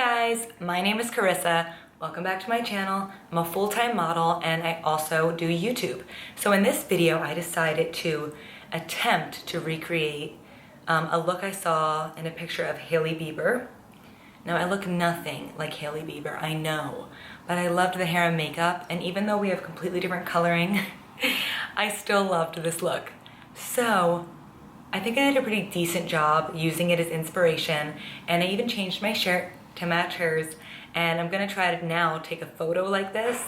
guys, my name is Carissa. Welcome back to my channel. I'm a full-time model and I also do YouTube. So in this video, I decided to attempt to recreate a look I saw in a picture of Hailey Bieber. Now I look nothing like Hailey Bieber, I know, but I loved the hair and makeup, and even though we have completely different coloring, I still loved this look. So I think I did a pretty decent job using it as inspiration, and I even changed my shirt to match hers, and I'm gonna try to now take a photo like this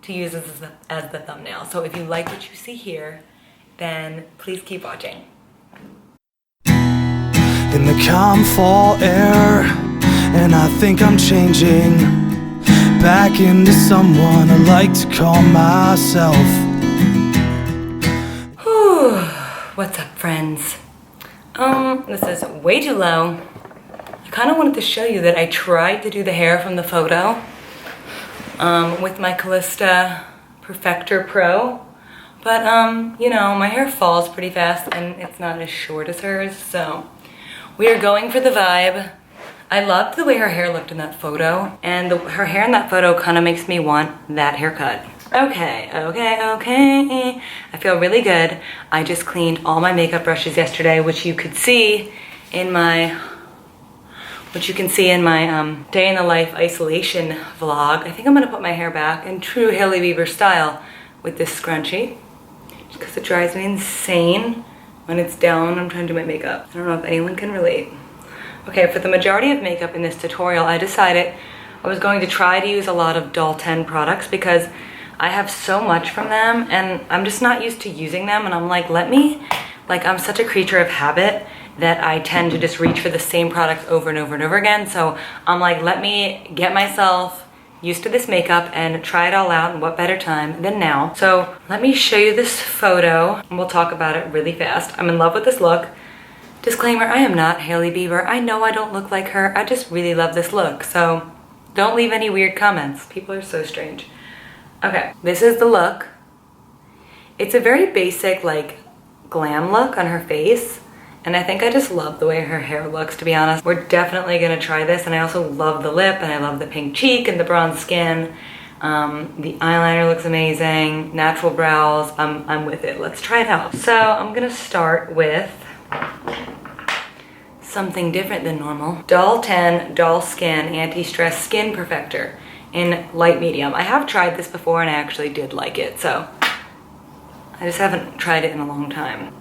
to use as the thumbnail. So if you like what you see here, then please keep watching. In the calm fall air, and I think I'm changing back into someone I like to call myself. Whew. What's up, friends? This is way too low. I kind of wanted to show you that I tried to do the hair from the photo with my Callista Perfector Pro, but you know, my hair falls pretty fast and it's not as short as hers, so we are going for the vibe. I loved the way her hair looked in that photo, and her hair in that photo kind of makes me want that haircut. Okay. I feel really good. I just cleaned all my makeup brushes yesterday, which you could see in my day in the life isolation vlog. I think I'm gonna put my hair back in true Hailey Bieber style with this scrunchie, just because it drives me insane when it's down. I'm trying to do my makeup. I don't know if anyone can relate. Okay, for the majority of makeup in this tutorial, I decided I was going to try to use a lot of Doll 10 products because I have so much from them and I'm just not used to using them, and I'm like, I'm such a creature of habit that I tend to just reach for the same products over and over and over again. So I'm like, let me get myself used to this makeup and try it all out, and what better time than now. So let me show you this photo and we'll talk about it really fast. I'm in love with this look. Disclaimer, I am not Hailey Bieber. I know I don't look like her. I just really love this look. So don't leave any weird comments. People are so strange. Okay, this is the look. It's a very basic, like, glam look on her face. And I think I just love the way her hair looks, to be honest. We're definitely gonna try this, and I also love the lip, and I love the pink cheek and the bronze skin. The eyeliner looks amazing. Natural brows, I'm with it. Let's try it out. So I'm gonna start with something different than normal. Doll 10 Doll Skin Anti-Stress Skin Perfector in light medium. I have tried this before and I actually did like it, so I just haven't tried it in a long time.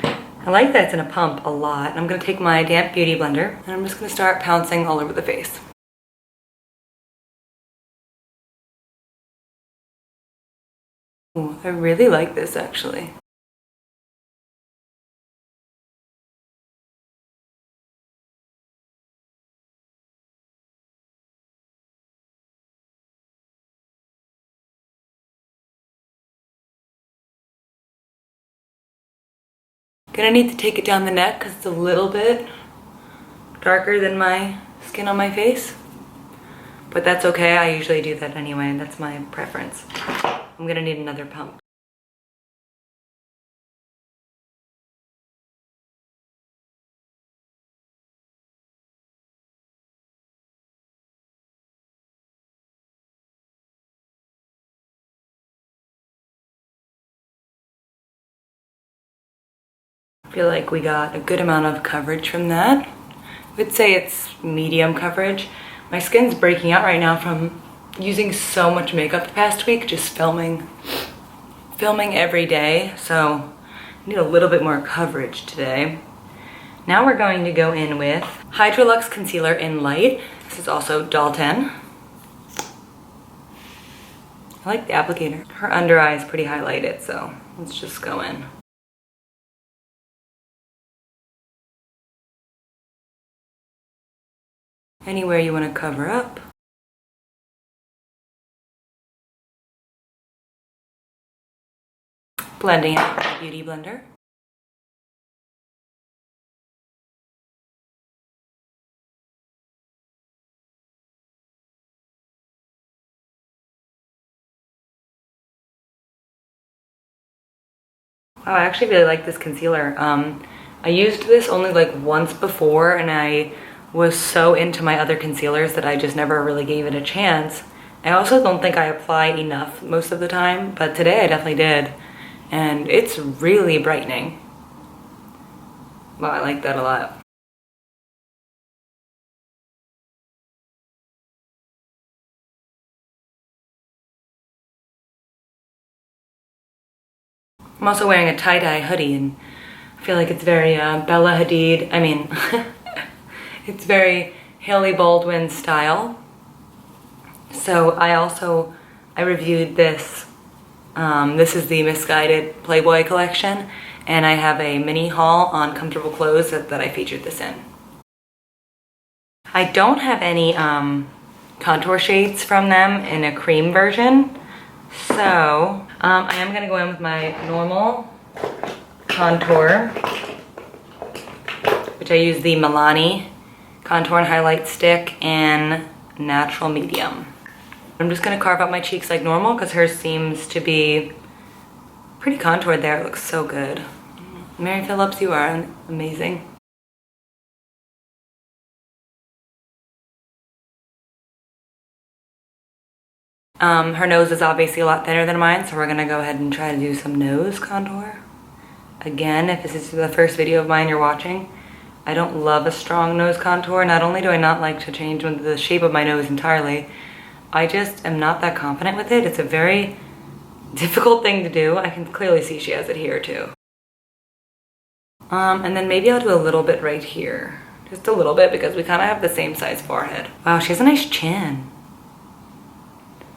I like that it's in a pump a lot. And I'm gonna take my damp beauty blender and I'm just gonna start pouncing all over the face. Ooh, I really like this actually. Gonna need to take it down the neck because it's a little bit darker than my skin on my face. But that's okay, I usually do that anyway, and that's my preference. I'm gonna need another pump. I feel like we got a good amount of coverage from that. I would say it's medium coverage. My skin's breaking out right now from using so much makeup the past week, just filming every day, so I need a little bit more coverage today. Now we're going to go in with Hydraluxe Concealer in Light. This is also Doll 10. I like the applicator. Her under eye is pretty highlighted, so let's just go in. Anywhere you want to cover up. Blending out with the beauty blender. Wow, I actually really like this concealer. I used this only like once before and I was so into my other concealers that I just never really gave it a chance. I also don't think I apply enough most of the time, but today I definitely did. And it's really brightening. Wow, I like that a lot. I'm also wearing a tie-dye hoodie, and I feel like it's very Bella Hadid. I mean, it's very Hailey Baldwin style. So I reviewed this. This is the Misguided Playboy collection, and I have a mini haul on comfortable clothes that I featured this in. I don't have any contour shades from them in a cream version, so I am gonna go in with my normal contour, which I use the Milani contour and highlight stick in natural medium. I'm just gonna carve out my cheeks like normal because hers seems to be pretty contoured there. It looks so good. Mary Phillips, you are amazing. Her nose is obviously a lot thinner than mine, so we're gonna go ahead and try to do some nose contour. Again, if this is the first video of mine you're watching, I don't love a strong nose contour. Not only do I not like to change the shape of my nose entirely, I just am not that confident with it. It's a very difficult thing to do. I can clearly see she has it here too. And then maybe I'll do a little bit right here. Just a little bit because we kind of have the same size forehead. Wow, she has a nice chin.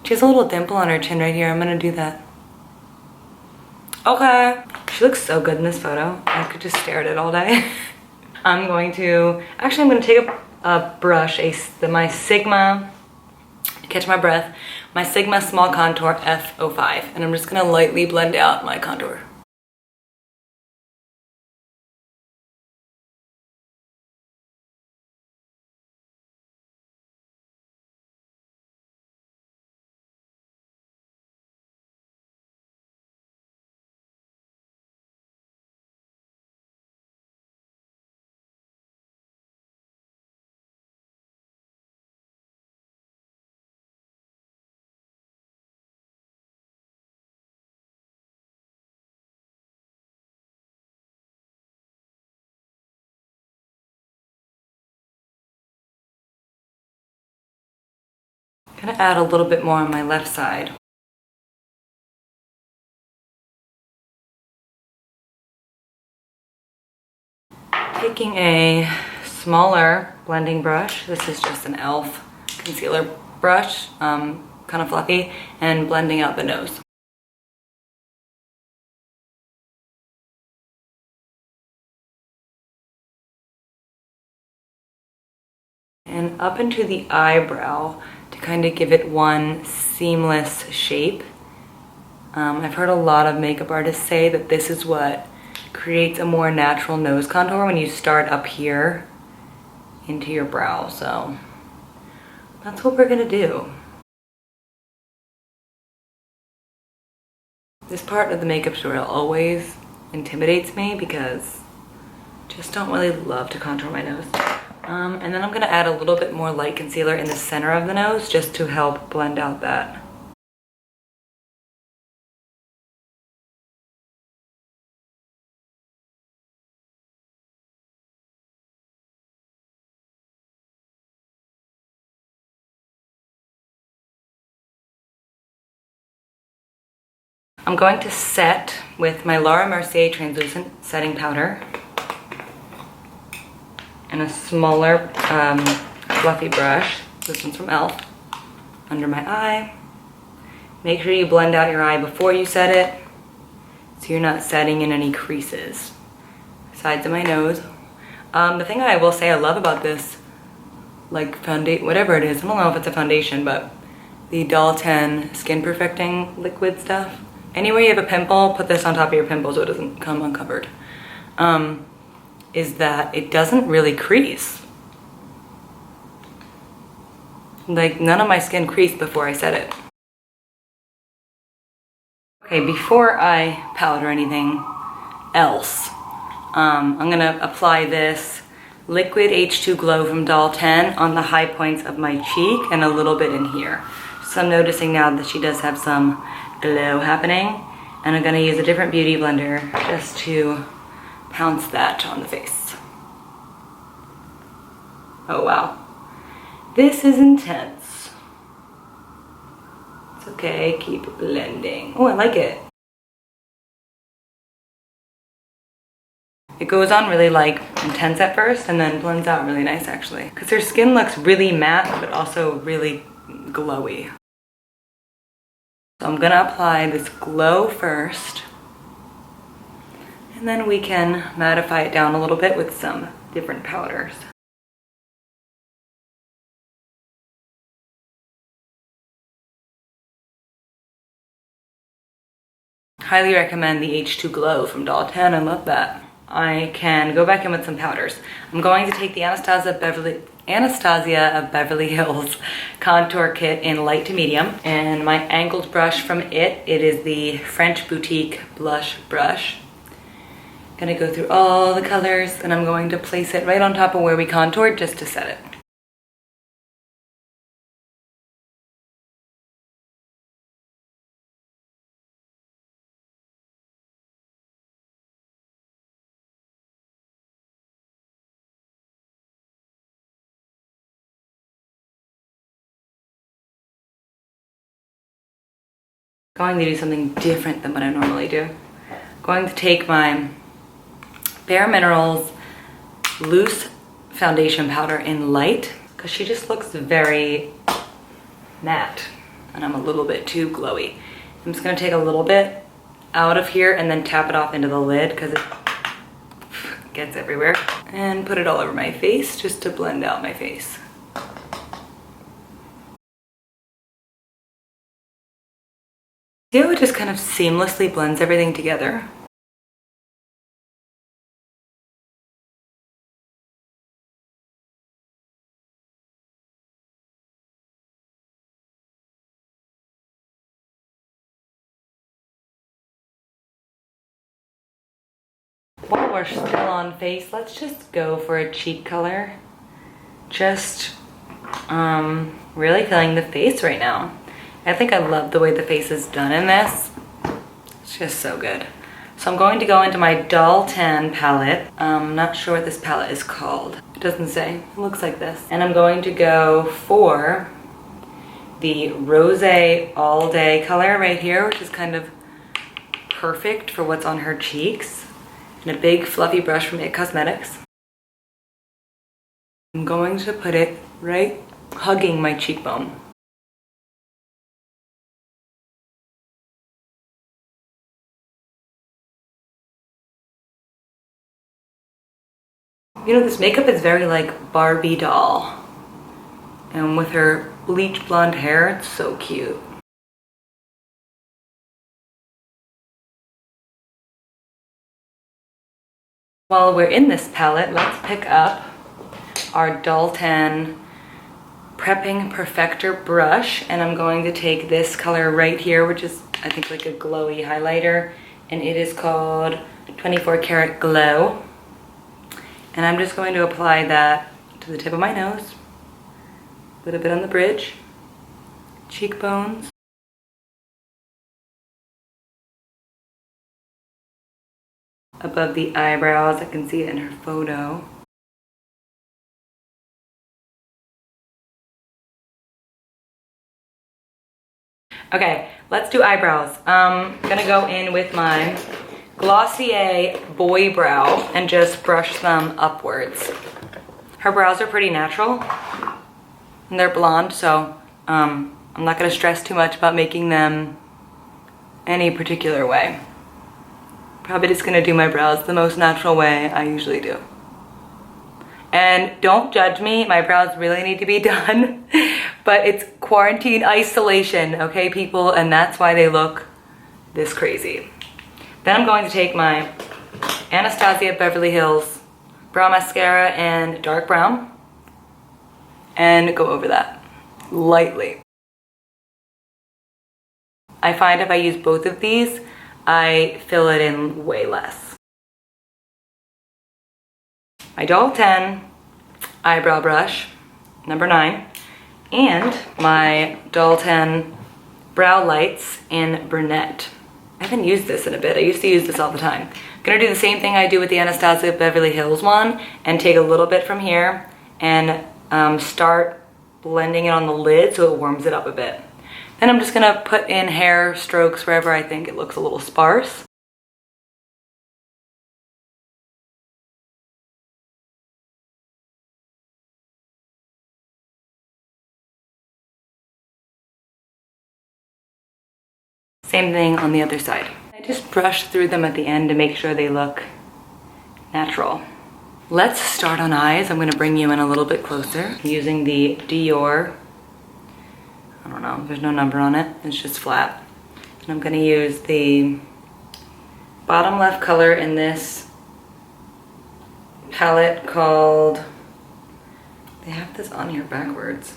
She has a little dimple on her chin right here. I'm gonna do that. Okay. She looks so good in this photo. I could just stare at it all day. I'm gonna take a brush, my Sigma, catch my breath, my Sigma Small Contour F05, and I'm just gonna lightly blend out my contour. I'm gonna add a little bit more on my left side. Taking a smaller blending brush, this is just an e.l.f. concealer brush, kind of fluffy, and blending out the nose. And up into the eyebrow to kind of give it one seamless shape. I've heard a lot of makeup artists say that this is what creates a more natural nose contour when you start up here into your brow. So that's what we're gonna do. This part of the makeup tutorial always intimidates me because I just don't really love to contour my nose. And then I'm gonna add a little bit more light concealer in the center of the nose just to help blend out that. I'm going to set with my Laura Mercier translucent setting powder and a smaller fluffy brush. This one's from e.l.f. under my eye. Make sure you blend out your eye before you set it so you're not setting in any creases. Sides of my nose. The thing I will say I love about this, like foundation, whatever it is, I don't know if it's a foundation, but the Doll 10 Skin Perfecting liquid stuff. Anywhere you have a pimple, put this on top of your pimple so it doesn't come uncovered. Is that it doesn't really crease. Like none of my skin creased before I set it. Okay, before I powder anything else, I'm gonna apply this Liquid H2 Glow from Doll 10 on the high points of my cheek and a little bit in here. So I'm noticing now that she does have some glow happening, and I'm gonna use a different beauty blender just to pounce that on the face. Oh wow, this is intense. It's okay, keep blending. Oh, I like it. It goes on really like intense at first and then blends out really nice actually. Because her skin looks really matte but also really glowy. So I'm gonna apply this glow first. And then we can mattify it down a little bit with some different powders. Highly recommend the H2 Glow from Doll 10, I love that. I can go back in with some powders. I'm going to take the Anastasia of Beverly Hills contour kit in light to medium, and my angled brush from it is the French Boutique blush brush. Gonna go through all the colors and I'm going to place it right on top of where we contoured just to set it. Going to do something different than what I normally do. Going to take my Bare Minerals loose foundation powder in light because she just looks very matte and I'm a little bit too glowy. I'm just gonna take a little bit out of here and then tap it off into the lid because it gets everywhere, and put it all over my face just to blend out my face. See how it just kind of seamlessly blends everything together? While we're still on face, let's just go for a cheek color. Just really feeling the face right now. I think I love the way the face is done in this. It's just so good. So I'm going to go into my Doll 10 palette. I'm not sure what this palette is called. It doesn't say. It looks like this. And I'm going to go for the Rose All Day color right here, which is kind of perfect for what's on her cheeks. And a big fluffy brush from It Cosmetics. I'm going to put it right hugging my cheekbone. You know, this makeup is very like Barbie doll. And with her bleach blonde hair, it's so cute. While we're in this palette, let's pick up our Doll 10 Prepping Perfector brush, and I'm going to take this color right here, which is I think like a glowy highlighter, and it is called 24 Karat Glow. And I'm just going to apply that to the tip of my nose, a little bit on the bridge, cheekbones, above the eyebrows. I can see it in her photo. Okay, let's do eyebrows. I'm gonna go in with my Glossier Boy Brow and just brush them upwards. Her brows are pretty natural and they're blonde, so I'm not gonna stress too much about making them any particular way. Probably just gonna do my brows the most natural way I usually do. And don't judge me, my brows really need to be done, but it's quarantine isolation, okay people, and that's why they look this crazy. Then I'm going to take my Anastasia Beverly Hills Brow Mascara and Dark Brown and go over that lightly. I find if I use both of these, I fill it in way less. My Doll 10 eyebrow brush, number 9, and my Doll 10 brow lights in brunette. I haven't used this in a bit. I used to use this all the time. I'm gonna do the same thing I do with the Anastasia Beverly Hills one and take a little bit from here and start blending it on the lid so it warms it up a bit. Then I'm just gonna put in hair strokes wherever I think it looks a little sparse. Same thing on the other side. I just brush through them at the end to make sure they look natural. Let's start on eyes. I'm gonna bring you in a little bit closer using the Dior, I don't know, there's no number on it, it's just flat. And I'm gonna use the bottom left color in this palette called, they have this on here backwards,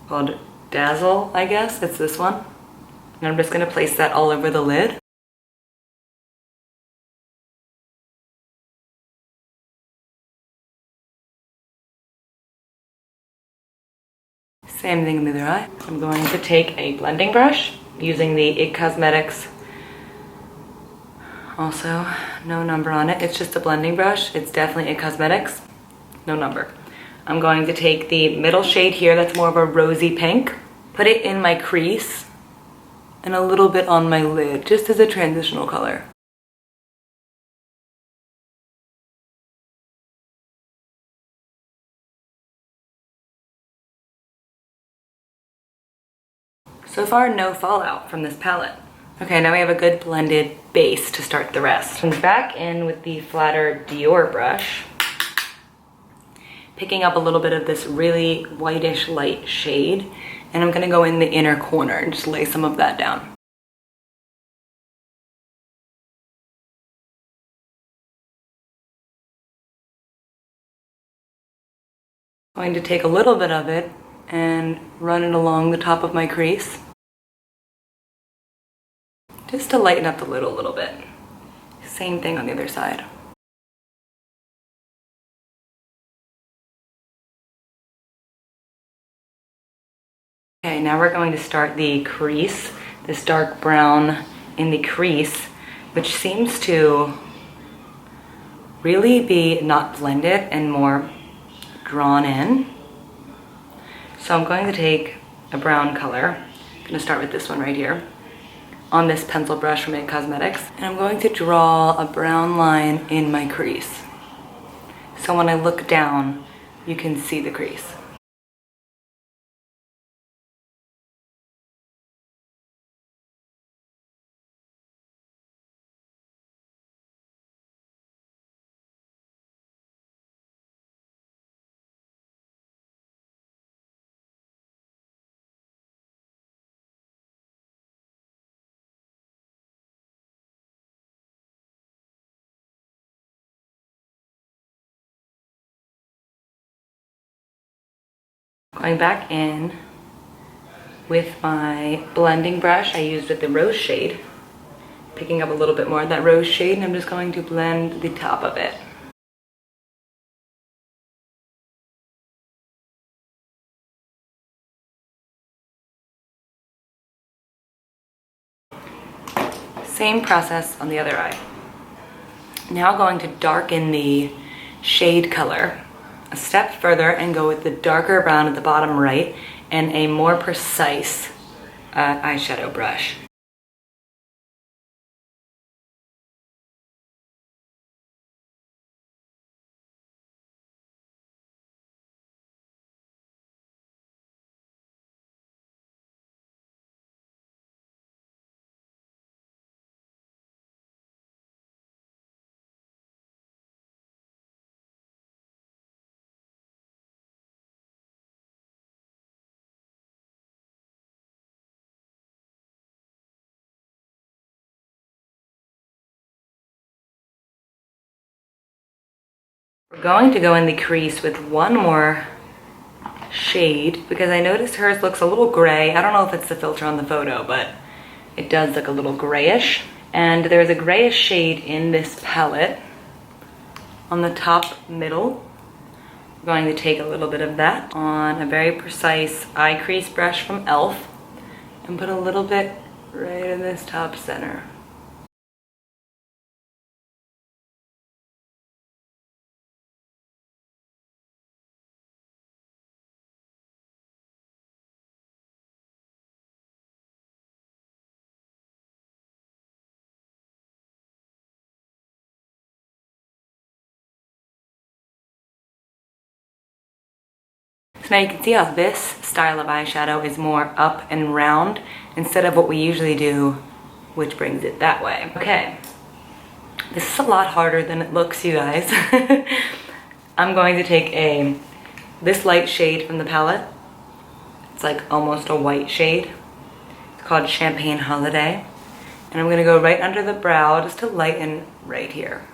called Dazzle, I guess, it's this one. And I'm just gonna place that all over the lid. Same thing in the other eye. I'm going to take a blending brush using the IT Cosmetics, also no number on it, it's just a blending brush. It's definitely IT Cosmetics, no number. I'm going to take the middle shade here that's more of a rosy pink, put it in my crease, and a little bit on my lid, just as a transitional color. So far, no fallout from this palette. Okay, now we have a good blended base to start the rest. I'm back in with the flatter Dior brush, picking up a little bit of this really whitish light shade, and I'm gonna go in the inner corner and just lay some of that down. Going to take a little bit of it and run it along the top of my crease, just to lighten up the lid a little bit. Same thing on the other side. Okay, now we're going to start the crease, this dark brown in the crease, which seems to really be not blended and more drawn in. So I'm going to take a brown color, I'm gonna start with this one right here, on this pencil brush from IT Cosmetics, and I'm going to draw a brown line in my crease. So when I look down, you can see the crease. Going back in with my blending brush I used with the rose shade, picking up a little bit more of that rose shade, and I'm just going to blend the top of it. Same process on the other eye. Now going to darken the shade color a step further and go with the darker brown at the bottom right and a more precise eyeshadow brush. We're going to go in the crease with one more shade because I noticed hers looks a little gray. I don't know if it's the filter on the photo, but it does look a little grayish. And there's a grayish shade in this palette on the top middle I'm going to take a little bit of that on a very precise eye crease brush from e.l.f. and put a little bit right in this top center. So now you can see how this style of eyeshadow is more up and round instead of what we usually do, which brings it that way. Okay, this is a lot harder than it looks, you guys. I'm going to take this light shade from the palette. It's like almost a white shade. It's called Champagne Holiday. And I'm gonna go right under the brow just to lighten right here.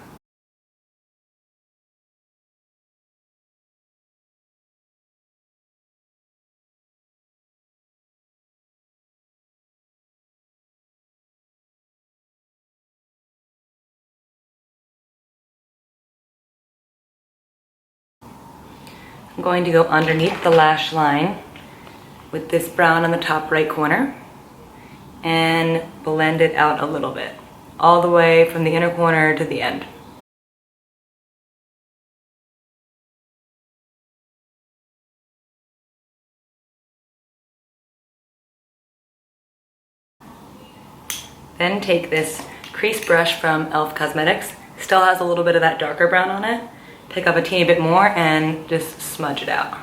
I'm going to go underneath the lash line with this brown in the top right corner and blend it out a little bit, all the way from the inner corner to the end. Then take this crease brush from e.l.f. Cosmetics, still has a little bit of that darker brown on it, pick up a teeny bit more and just smudge it out.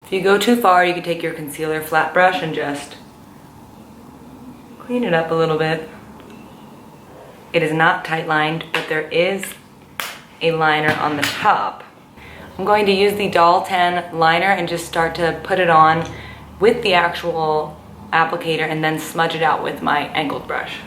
If you go too far, you can take your concealer flat brush and just clean it up a little bit. It is not tight lined, but there is a liner on the top. I'm going to use the Doll 10 liner and just start to put it on with the actual applicator and then smudge it out with my angled brush.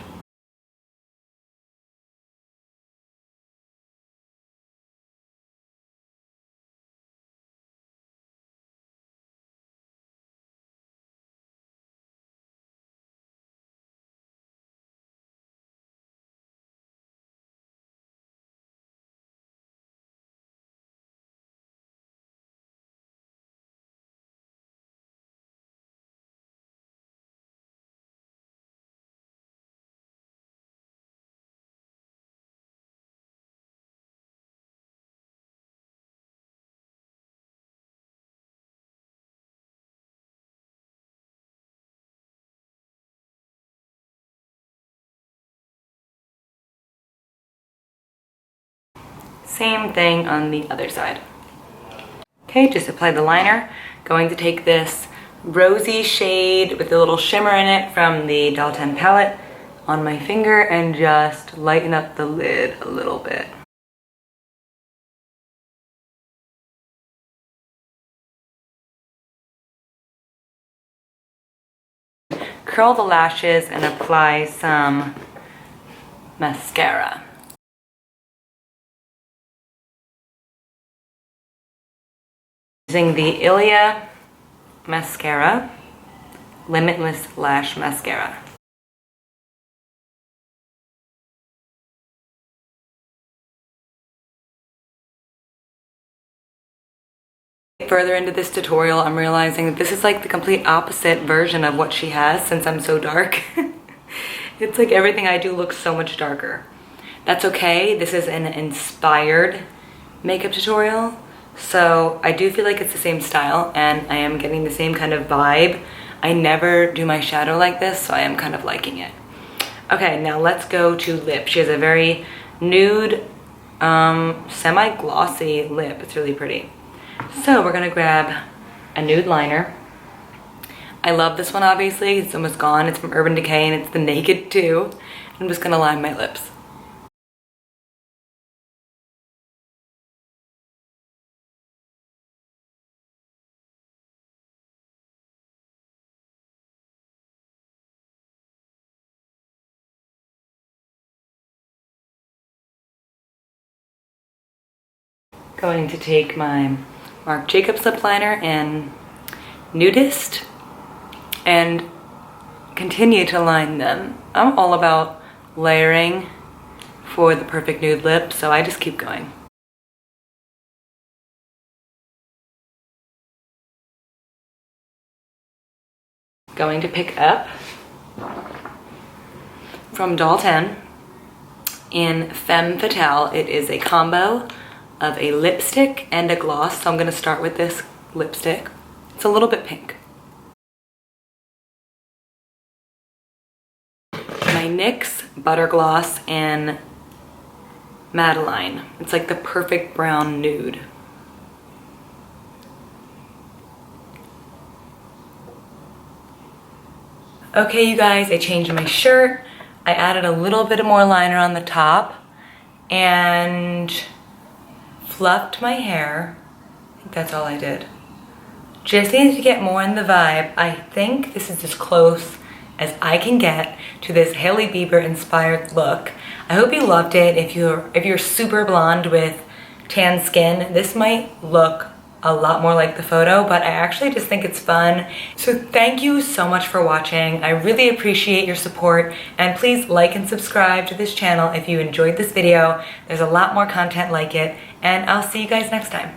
Same thing on the other side. Okay, just apply the liner. Going to take this rosy shade with a little shimmer in it from the Doll 10 palette on my finger and just lighten up the lid a little bit. Curl the lashes and apply some mascara. Using the Ilia Mascara, Limitless Lash Mascara. Further into this tutorial, I'm realizing that this is like the complete opposite version of what she has since I'm so dark. It's like everything I do looks so much darker. That's okay, this is an inspired makeup tutorial. So I do feel like it's the same style and I am getting the same kind of vibe. I never do my shadow like this, so I am kind of liking it. Okay, now let's go to lip. She has a very nude, semi-glossy lip. It's really pretty. So we're gonna grab a nude liner. I love this one, obviously. It's almost gone. It's from Urban Decay and it's the Naked 2. I'm just gonna line my lips. Going to take my Marc Jacobs lip liner in Nudist and continue to line them. I'm all about layering for the perfect nude lip, so I just keep going. Going to pick up from Doll 10 in Femme Fatale. It is a combo of a lipstick and a gloss, so I'm gonna start with this lipstick. It's a little bit pink. My NYX Butter Gloss in Madeline. It's like the perfect brown nude. Okay, you guys, I changed my shirt. I added a little bit more liner on the top and fluffed my hair. I think that's all I did. Just needed to get more in the vibe. I think this is as close as I can get to this Hailey Bieber inspired look. I hope you loved it. If you're super blonde with tan skin, this might look a lot more like the photo, but I actually just think it's fun. So thank you so much for watching. I really appreciate your support, and please like and subscribe to this channel if you enjoyed this video. There's a lot more content like it, and I'll see you guys next time.